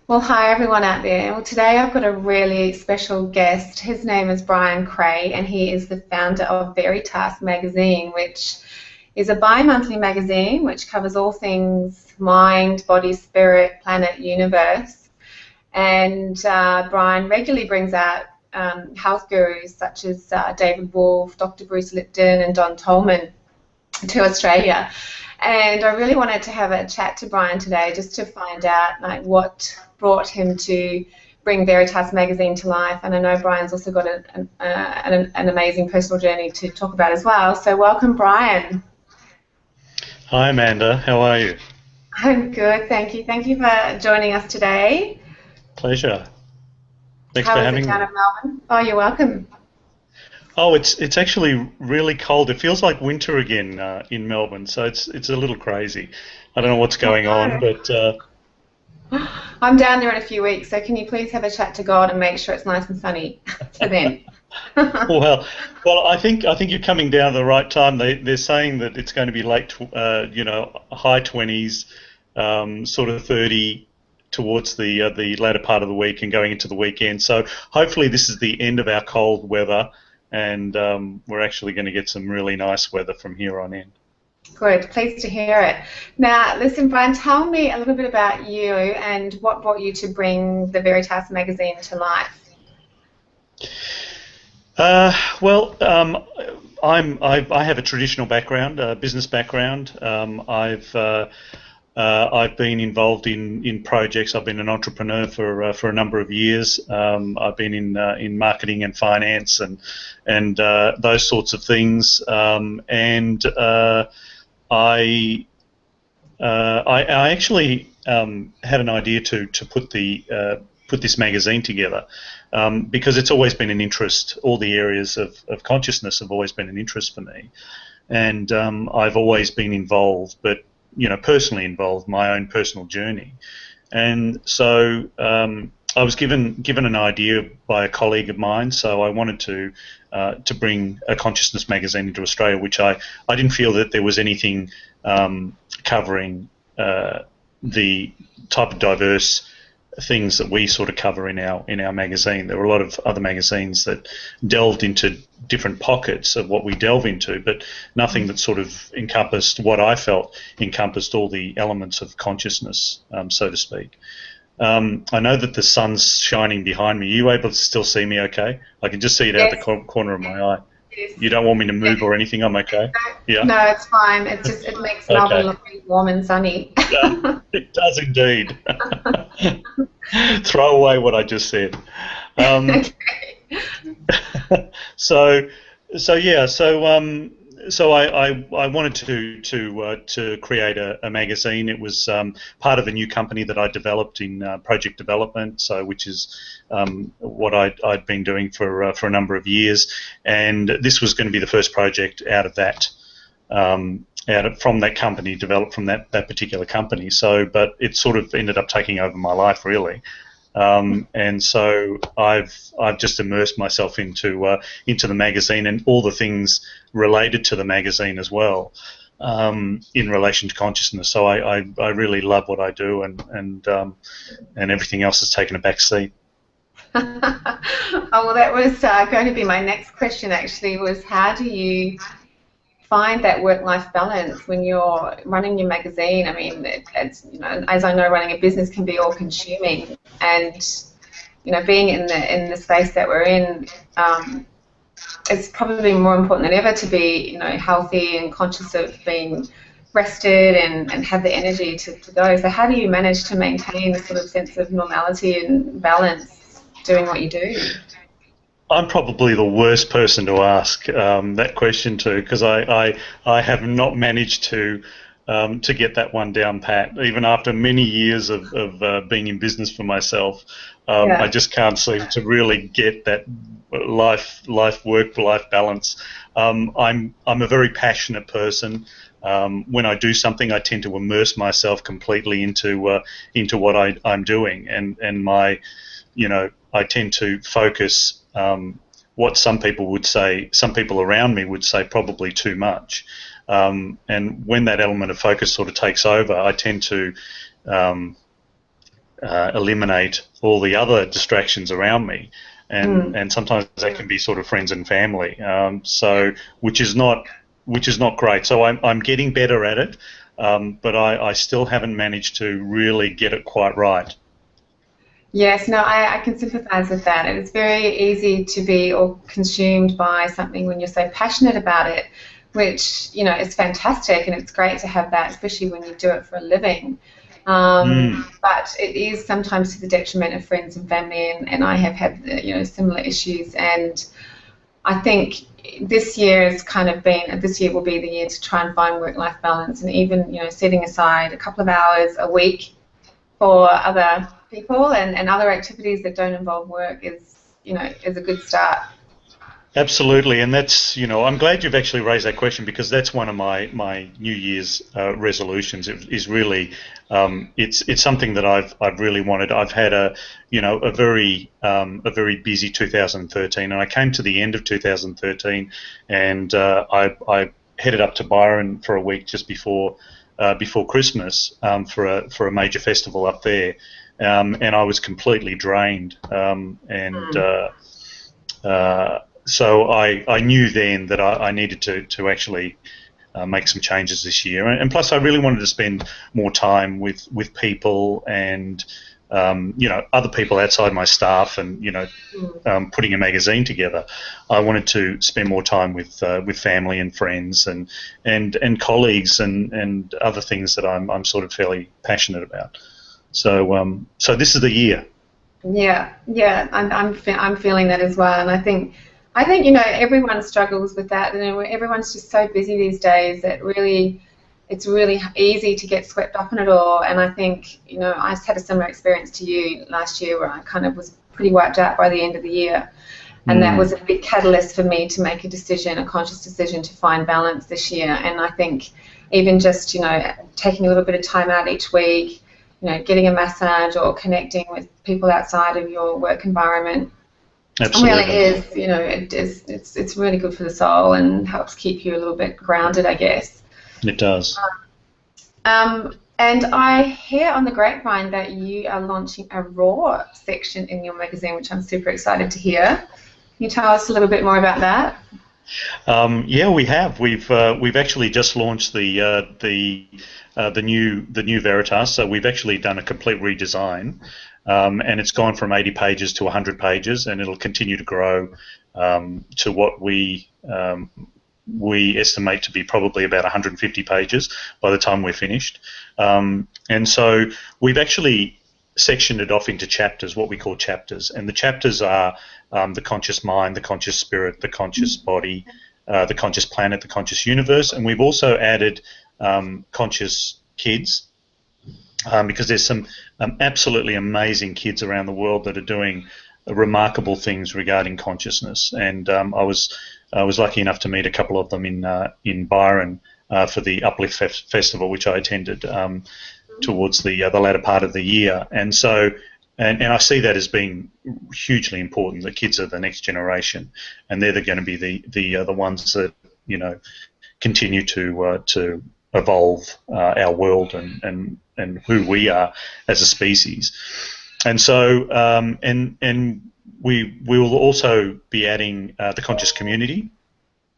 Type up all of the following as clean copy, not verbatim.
Well, hi everyone out there. Well, today I've got a really special guest. His name is Brian Creigh, and he is the founder of Veritas Magazine, which is a bi-monthly magazine which covers all things mind, body, spirit, planet, universe. And Brian regularly brings out health gurus such as David Wolfe, Dr. Bruce Lipton, and Don Tolman to Australia. And I really wanted to have a chat to Brian today just to find out what brought him to bring Veritas Magazine to life. And I know Brian's also got an amazing personal journey to talk about as well. So welcome, Brian. Hi, Amanda. How are you? I'm good, thank you. Thank you for joining us today. Pleasure. Thanks How for is having it down me. in Melbourne? Oh, you're welcome. Oh, it's actually really cold. It feels like winter again in Melbourne, so it's a little crazy. I don't know what's going on, but I'm down there in a few weeks, so can you please have a chat to God and make sure it's nice and sunny for then? well, well, I think you're coming down at the right time. They're saying that it's going to be high 20s, sort of 30 towards the latter part of the week and going into the weekend. So hopefully this is the end of our cold weather, and we're actually going to get some really nice weather from here on in. Good, pleased to hear it. Now, listen, Brian, tell me a little bit about you and what brought you to bring the Veritas magazine to life. Well, I have a traditional background, a business background. I've been involved in projects. I've been an entrepreneur for a number of years. I've been in marketing and finance and those sorts of things. I actually had an idea to put this magazine together because it's always been an interest. All the areas of consciousness have always been an interest for me, and I've always been involved, but personally involved, my own personal journey. And so I was given an idea by a colleague of mine, so I wanted to bring a consciousness magazine into Australia, which I didn't feel that there was anything covering the type of diverse things that we sort of cover in our magazine. There were a lot of other magazines that delved into different pockets of what we delve into, but nothing that sort of encompassed what I felt encompassed all the elements of consciousness, so to speak. I know that the sun's shining behind me. Are you able to still see me okay? I can just see it out Yes. the corner of my eye. Yes. You don't want me to move or anything? I'm okay? Yeah? No, it's fine. It makes Melbourne Okay. look really warm and sunny. Yeah, it does indeed. Throw away what I just said. Okay. So I wanted to create a magazine. It was part of a new company that I developed in project development, which is what I'd been doing for a number of years, and this was going to be the first project out of that. From that company, developed from that particular company. But it sort of ended up taking over my life, really. And so I've just immersed myself into the magazine and all the things related to the magazine as well, in relation to consciousness. So I really love what I do, and everything else has taken a back seat. Oh, well, that was going to be my next question, actually, was how do you find that work-life balance when you're running your magazine? I mean, it's as I know, running a business can be all-consuming, and being in the space that we're in, it's probably more important than ever to be healthy and conscious of being rested and have the energy to go. So how do you manage to maintain a sort of sense of normality and balance doing what you do? I'm probably the worst person to ask that question to, because I have not managed to get that one down pat. Even after many years of being in business for myself, Yeah. I just can't seem to really get that work-life balance. I'm a very passionate person. When I do something, I tend to immerse myself completely into what I'm doing, and I tend to focus. What some people around me would say probably too much. And when that element of focus sort of takes over, I tend to eliminate all the other distractions around me, and sometimes that can be sort of friends and family. So which is not great. So I'm getting better at it, but I still haven't managed to really get it quite right. Yes, no, I can sympathise with that. It's very easy to be or consumed by something when you're so passionate about it, which, you know, is fantastic, and it's great to have that, especially when you do it for a living. But it is sometimes to the detriment of friends and family, and I have had, you know, similar issues. And I think this year this year will be the year to try and find work-life balance, and even, you know, setting aside a couple of hours a week for other people and other activities that don't involve work is a good start. Absolutely, and that's, you know, I'm glad you've actually raised that question, because that's one of my New Year's resolutions. Is really, it's something that I've really wanted. I've had a very busy 2013, and I came to the end of 2013, and I headed up to Byron for a week just before Christmas for a major festival up there, and I was completely drained, so I knew then that I needed to actually make some changes this year, and plus I really wanted to spend more time with people and other people outside my staff, and putting a magazine together. I wanted to spend more time with family and friends and colleagues and other things that I'm sort of fairly passionate about. So this is the year. Yeah, I'm feeling that as well, and I think everyone struggles with that, and everyone's just so busy these days that it's really easy to get swept up in it all. And I think, I had a similar experience to you last year, where I kind of was pretty wiped out by the end of the year, and that was a big catalyst for me to make a conscious decision to find balance this year. And I think even just taking a little bit of time out each week, getting a massage or connecting with people outside of your work environment. Absolutely. It is, it's really good for the soul and helps keep you a little bit grounded, I guess. It does. And I hear on the grapevine that you are launching a raw section in your magazine, which I'm super excited to hear. Can you tell us a little bit more about that? Yeah, we have. We've actually just launched the new Veritas. So we've actually done a complete redesign. And it's gone from 80 pages to 100 pages, and it'll continue to grow to what we estimate to be probably about 150 pages by the time we're finished. And so we've actually sectioned it off into chapters, what we call chapters. And the chapters are the conscious mind, the conscious spirit, the conscious body, the conscious planet, the conscious universe. And we've also added conscious kids, because there's some absolutely amazing kids around the world that are doing remarkable things regarding consciousness. And I was lucky enough to meet a couple of them in Byron for the Uplift Festival, which I attended towards the latter part of the year. And so, and I see that as being hugely important. The kids are the next generation, and they're going to be the ones that continue to evolve our world and who we are as a species. And so and we will also be adding the conscious community,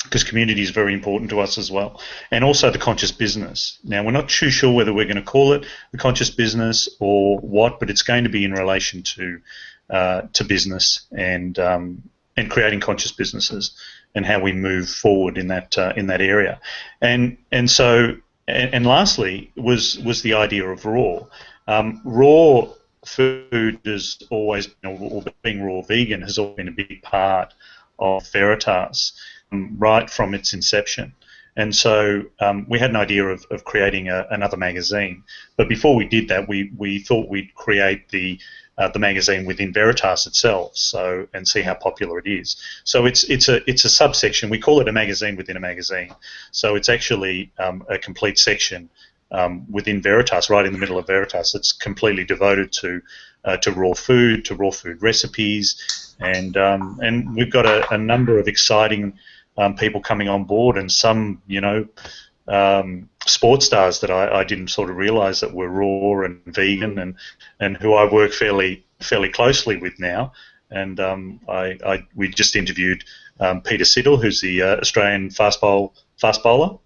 because community is very important to us as well, and also the conscious business. Now, we're not too sure whether we're going to call it the conscious business or what, but it's going to be in relation to business and creating conscious businesses and how we move forward in that area. And lastly was the idea of raw. Raw food has always been, or being raw vegan has always been a big part of Veritas right from its inception. And so we had an idea of creating another magazine. But before we did that, we thought we'd create the magazine within Veritas itself, and see how popular it is. So it's a subsection. We call it a magazine within a magazine. So it's actually a complete section within Veritas, right in the middle of Veritas. It's completely devoted to raw food, to raw food recipes, and we've got a number of exciting people coming on board, and some sports stars that I didn't sort of realise that were raw and vegan, and who I work fairly closely with now. And we just interviewed Peter Siddle, who's the Australian fast bowler,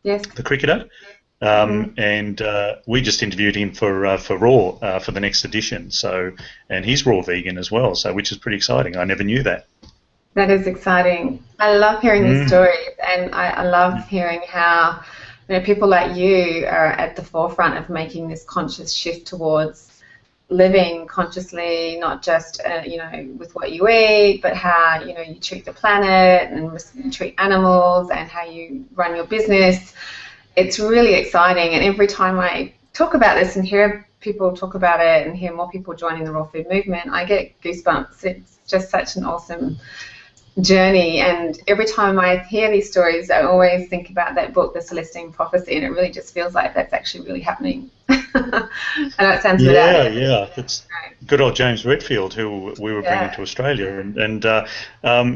Yes. the cricketer, and we just interviewed him for Raw for the next edition. So, and he's raw vegan as well, so which is pretty exciting. I never knew that. That is exciting. I love hearing these stories, and I love hearing how people like you are at the forefront of making this conscious shift towards living consciously, not just with what you eat, but how you treat the planet and you treat animals and how you run your business. It's really exciting, and every time I talk about this and hear people talk about it and hear more people joining the raw food movement, I get goosebumps. It's just such an awesome journey, and every time I hear these stories, I always think about that book, The Celestine Prophecy, and it really just feels like that's actually really happening. I know it sounds yeah. It's good old James Redfield, who we were bringing to Australia, and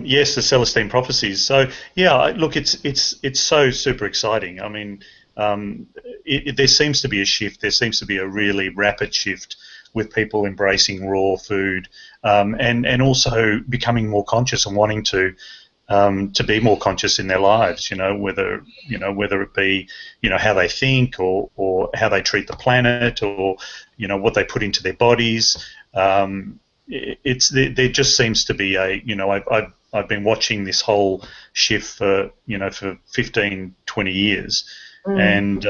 yes, the Celestine Prophecies. So yeah, look, it's so super exciting. I mean, there seems to be a shift. There seems to be a really rapid shift with people embracing raw food, and also becoming more conscious and wanting to be more conscious in their lives. Whether it be how they think or how they treat the planet, or what they put into their bodies. There just seems to be I've been watching this whole shift for 15, 20 years, and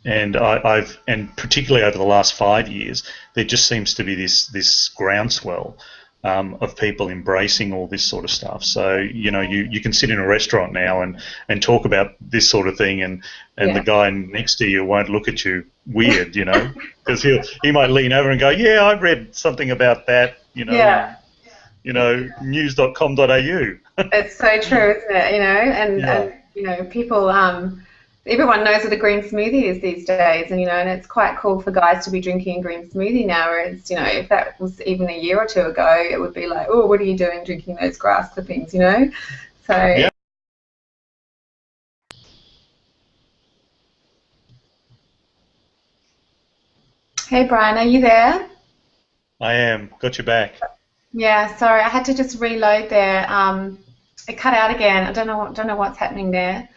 and particularly over the last 5 years, there just seems to be this groundswell of people embracing all this sort of stuff. So you can sit in a restaurant now and talk about this sort of thing, and the guy next to you won't look at you weird, because he might lean over and go, yeah, I read something about that, news.com.au. It's so true, isn't it? And people. Everyone knows what a green smoothie is these days, and it's quite cool for guys to be drinking a green smoothie now. Whereas, if that was even a year or two ago, it would be like, oh, what are you doing drinking those grass clippings? So. Yeah. Hey, Brian, are you there? I am. Got your back. Yeah, sorry, I had to just reload there. It cut out again. I don't know what's happening there.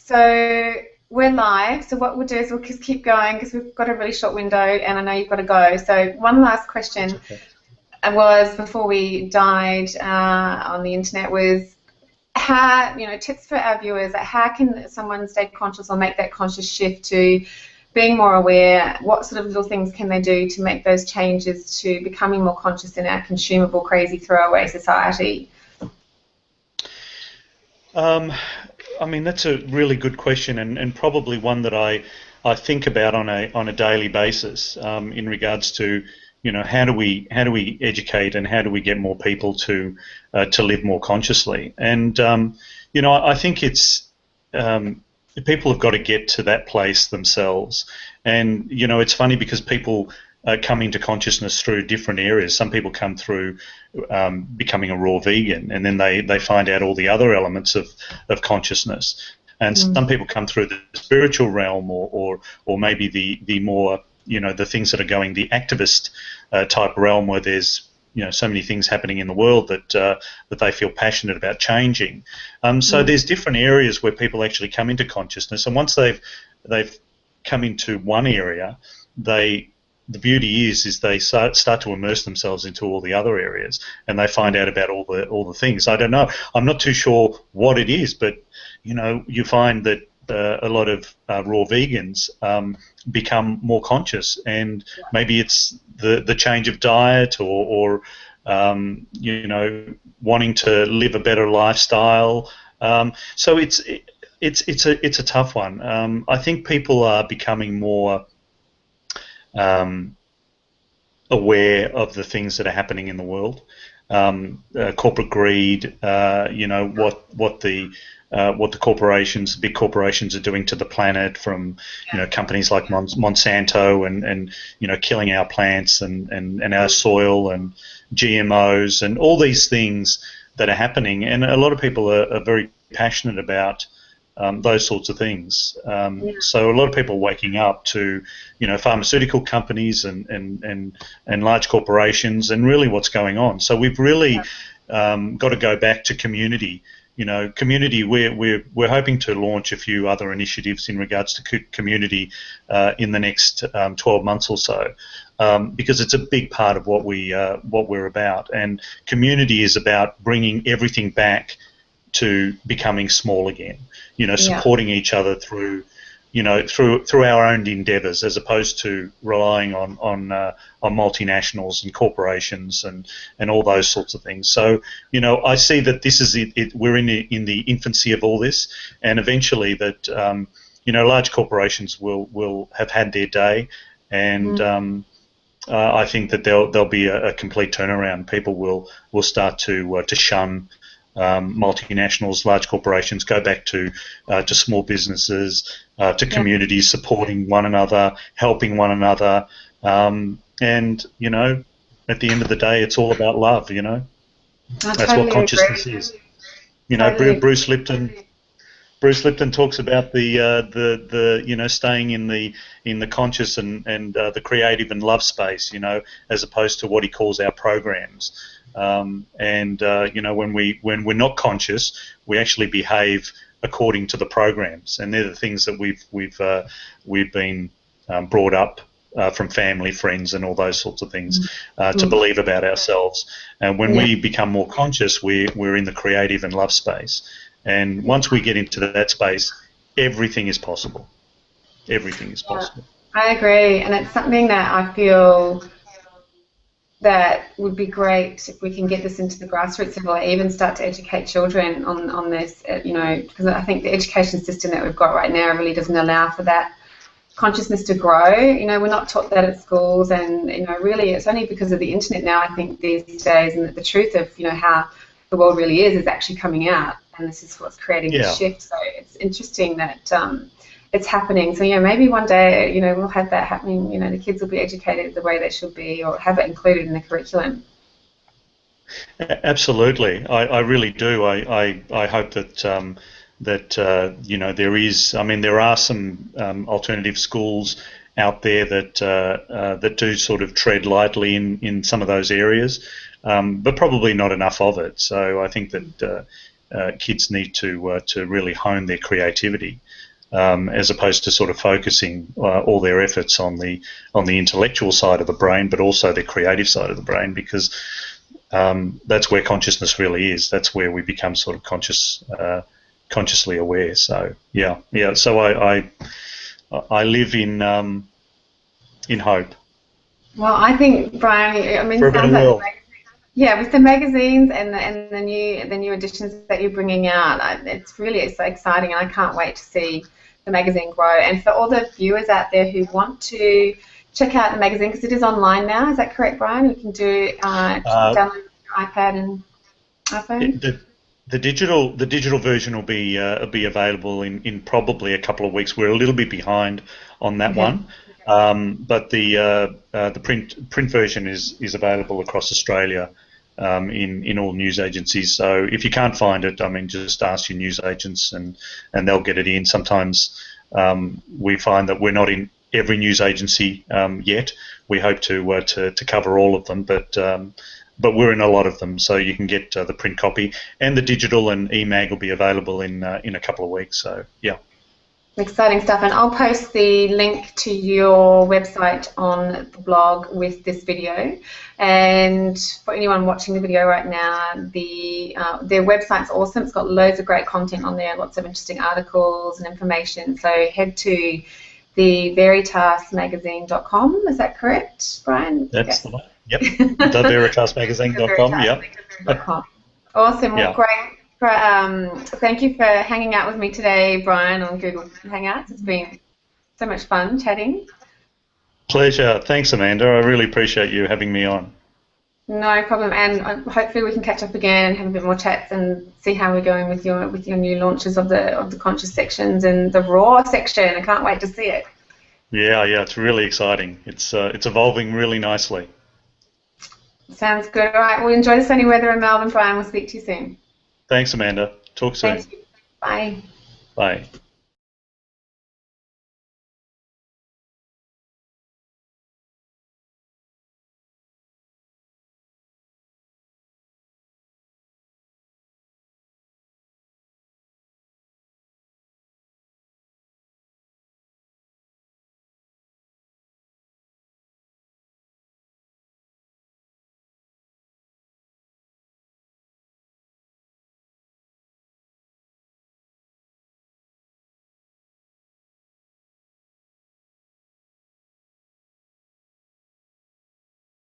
So we're live. So what we'll do is we'll just keep going because we've got a really short window, and I know you've got to go. So one last question was, before we died on the internet, was how, tips for our viewers. How can someone stay conscious or make that conscious shift to being more aware? What sort of little things can they do to make those changes to becoming more conscious in our consumable, crazy, throwaway society? I mean, that's a really good question, and probably one that I think about on a daily basis, in regards to how do we educate and how do we get more people to live more consciously. And I think it's people have got to get to that place themselves. And it's funny because people come into consciousness through different areas. Some people come through becoming a raw vegan, and then they find out all the other elements of consciousness. And some people come through the spiritual realm, or maybe the more the things that are going the activist type realm, where there's so many things happening in the world that they feel passionate about changing. So there's different areas where people actually come into consciousness, and once they've come into one area, the beauty is they start to immerse themselves into all the other areas, and they find out about all the things. I don't know. I'm not too sure what it is, but you find that a lot of raw vegans become more conscious, and maybe it's the change of diet, or wanting to live a better lifestyle. So it's a tough one. I think people are becoming more aware of the things that are happening in the world, corporate greed, what the corporations, big corporations, are doing to the planet, from companies like Monsanto and killing our plants and our soil, and GMOs and all these things that are happening. And a lot of people are very passionate about those sorts of things. Yeah. So a lot of people are waking up to, pharmaceutical companies and large corporations and really what's going on. So we've really got to go back to community. Community. We're hoping to launch a few other initiatives in regards to community in the next 12 months or so, because it's a big part of what we're about. And community is about bringing everything back to becoming small again. Supporting each other through our own endeavours, as opposed to relying on multinationals and corporations and all those sorts of things. So I see that this is it. We're in the infancy of all this, and eventually that large corporations will have had their day, and I think that there'll be a complete turnaround. People will start to shun multinationals, large corporations, go back to small businesses, to communities, supporting one another, helping one another, and at the end of the day, it's all about love. That's what consciousness is. Bruce Lipton talks about the staying in the conscious and the creative and love space, as opposed to what he calls our programs. When we're not conscious, we actually behave according to the programs, and they're the things that we've been brought up from family, friends, and all those sorts of things to believe about ourselves. And when we become more conscious, we're in the creative and love space. And once we get into that space, everything is possible. Everything is possible. I agree, and it's something that I feel that would be great if we can get this into the grassroots level, or even start to educate children on this, because I think the education system that we've got right now really doesn't allow for that consciousness to grow. We're not taught that at schools, and really it's only because of the internet now, I think, these days, and that the truth of how the world really is actually coming out, and this is what's creating the shift. So it's interesting that it's happening. So maybe one day we'll have that happening. The kids will be educated the way they should be, or have it included in the curriculum. Absolutely, I really do. I hope that there is. There are some alternative schools out there that do sort of tread lightly in some of those areas, but probably not enough of it. So I think that kids need to really hone their creativity. As opposed to sort of focusing all their efforts on the intellectual side of the brain, but also the creative side of the brain, because that's where consciousness really is. That's where we become sort of consciously aware. So So I live in hope. Well, I think, Brian, for a better world. With the magazines and the new editions that you're bringing out, it's really exciting, and I can't wait to see the magazine grow. And for all the viewers out there who want to check out the magazine, because it is online now, is that correct, Brian? You can do download on iPad and iPhone. The digital version will be available in probably a couple of weeks. We're a little bit behind on that one. But the print version is available across Australia in all news agencies. So if you can't find it, just ask your news agents and they'll get it in. Sometimes we find that we're not in every news agency yet. We hope to cover all of them, but we're in a lot of them. So you can get the print copy, and the digital and e-mag will be available in a couple of weeks. So yeah. Exciting stuff, and I'll post the link to your website on the blog with this video. And for anyone watching the video right now, their website's awesome. It's got loads of great content on there, lots of interesting articles and information. So head to the veritasmagazine.com. Is that correct, Brian? That's the one. Yep. Veritasmagazine.com. Yep. Awesome. Well, great. Thank you for hanging out with me today, Brian, on Google Hangouts. It's been so much fun chatting. Pleasure. Thanks, Amanda. I really appreciate you having me on. No problem, and hopefully we can catch up again and have a bit more chats and see how we're going with your new launches of the conscious sections and the raw section. I can't wait to see it. Yeah, it's really exciting. It's evolving really nicely. Sounds good. All right, well, enjoy the sunny weather in Melbourne, Brian. We'll speak to you soon. Thanks, Amanda. Talk soon. Thank you. Bye. Bye.